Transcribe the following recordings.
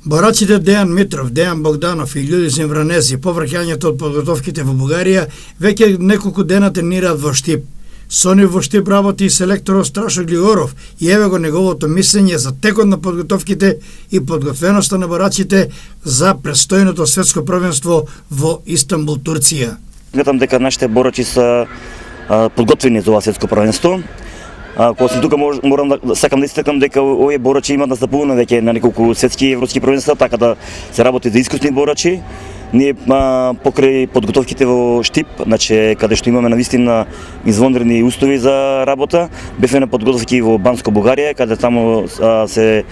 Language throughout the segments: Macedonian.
Борачите Дејан Митров, Дејан Богданов и Људисин Вранези по враќањето од подготовките во Бугарија веќе неколку дена тренираат во Штип. Со нив во Штип работи и селекторот Страшо Глигоров и еве го неговото мислење за текот на подготовките и подготвеноста на борачите за престојното светско првенство во Истанбул, Турција. Сметам дека нашите борачи се подготвени за ова светско првенство. Кога сум тука морам да сакам да истакнам дека овие борачи имаат настапувано веќе на неколку светски и европски првенства, така да се работи за искусни борачи. Ние покрај подготовките во Штип, значи каде што имаме навистина извонредни услови за работа, бевме на подготовки во Банско, Бугарија, каде таму се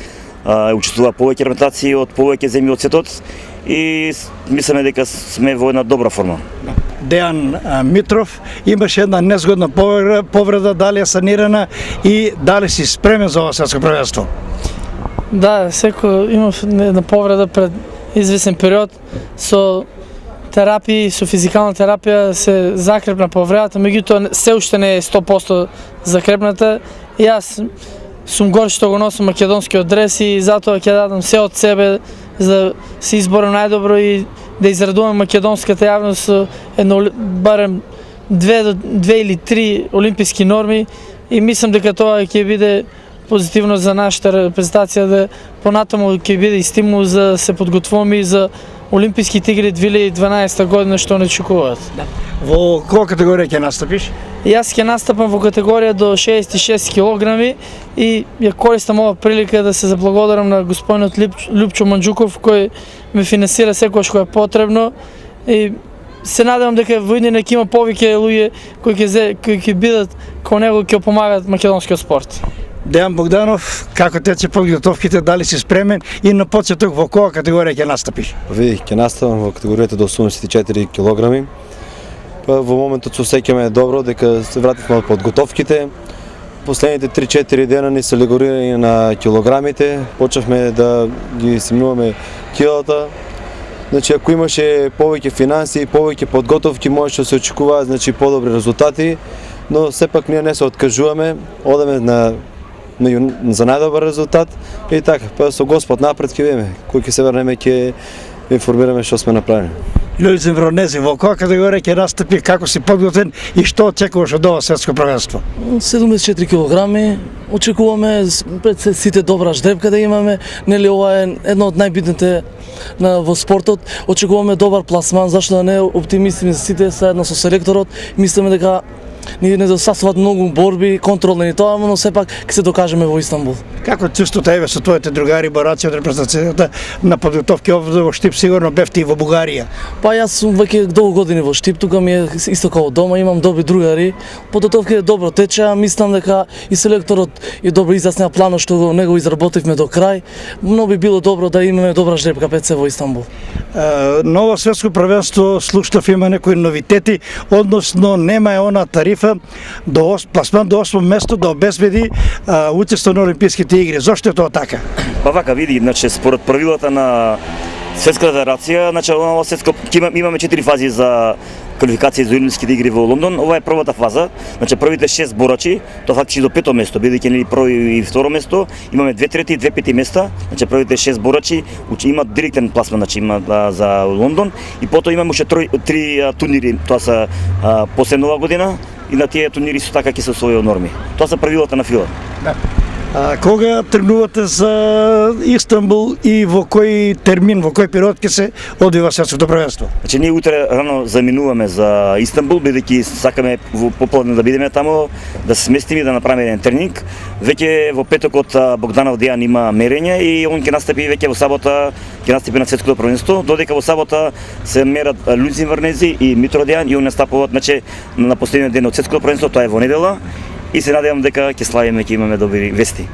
учествува повеќе репрезентации од повеќе земји од светот и мислиме дека сме во една добра форма. Дејан Митров, имаше една незгодна повреда, дали е санирана и дали си спремен за ова светско првенство? Да, секој имав една повреда пред известен период со терапии, со физикална терапија се закрепна повредата, меѓутоа се уште не е 100% закрепната и јас сум горд што го носам македонскиот дрес и затоа ќе дадам се од себе за да се изборам најдобро и да израдувам македонската јавност со едно барем 2 или 3 олимписки норми и мислам дека тоа ќе биде позитивно за нашата репрезентација, да понатаму ќе биде и стимул за да се подготвуваме и за Олимписките игри 2012 година што не очекуваат. Во која категорија ќе настапиш? Јас ќе настапам во категорија до 66 килограми и ја користам ова прилика да се заблагодарам на господинот Лјупчо Манџуков кој ме финансира секогаш кога е потребно и се надевам дека во иднина ќе има повеќе луѓе кои ќе бидат кон него ќе помагат македонскиот спорт. Дејан Богданов, како тече подготовките, дали си спремен и на почеток во која категорија ќе настапиш? Видих, ќе наставам во категоријата до 84 килограми. Во моментот се осеќаме добро дека се вративме од подготовките. Последните 3-4 дена ни се легорирање на килограмите, почнавме да ги симнуваме килата. Значи, ако имаше повеќе финанси, повеќе подготовки, можеше да се очекуваат подобри резултати, но сепак ние не се откажуваме, одеме за најдобар резултат и така, па со Господ напред ќе видиме, кој ќе се врнеме ќе информираме што сме направени. Људисин Вранези, во која категорија ќе настапи, како си подготвен и што очекуваш од ова светско првенство? 74 килограми, очекуваме пред сите добра ждребка да имаме, нели ова е едно од најбитните во спортот, очекуваме добар пласман, зашто да не оптимисти за сите заедно со селекторот, мислиме дека ни недостасуваат многу борби, контролни тоа, но сепак ќе се докажеме во Истанбул. Како чувството еве со твоите другари борачи од репрезентацијата на подготовки овде во Штип, сигурно бевте и во Бугарија? Па јас сум веќе долго години во Штип, тука ми е исто како дома, имам добри другари. Подготовките добро течеа, мислам дека и селекторот е добро изјаснија планот што го него изработивме до крај. Многу би било добро да имаме добра жребка пред се во Истанбул. Ново светско првенство слушнав има некои новитети, односно нема е она тарифа до пласман до 8 место да обезбеди учество на Олимписките игри. Зошто е тоа така? Па вака види, значи според правилата на Светската федерација, значи ова светско имаме 4 фази за квалификација за Олимписките игри во Лондон. Ова е првата фаза, значи првите 6 борачи, тоа фактички до 5-то место, бидејќи нели прво и второ место, имаме 2 трети и 2 пети места, значи првите 6 борачи имаат директен пласман, значи имаат за Лондон и потоа имаме уште 3 турнири, тоа се после нова година и на тие турнири исто така ќе се усвојуваат норми. Тоа се правилата на фила. Да. Кога тргнувате за Истанбул и во кој термин, во кој период ќе се одвива светското првенство? Значи ние утре рано заминуваме за Истанбул, бидејќи сакаме во попладне да бидеме таму, да се сместиме и да направиме еден тренинг. Веќе во петокот Богданов Дејан има мерење и он ќе настапи веќе во сабота, ќе настапи на светското првенство, додека во сабота се мерат Људисин Вранези и Митро Дејан и он настапуваат значи на последниот ден од светското првенство, тоа е во недела. И се надевам дека ќе славиме, ќе имаме добри вести.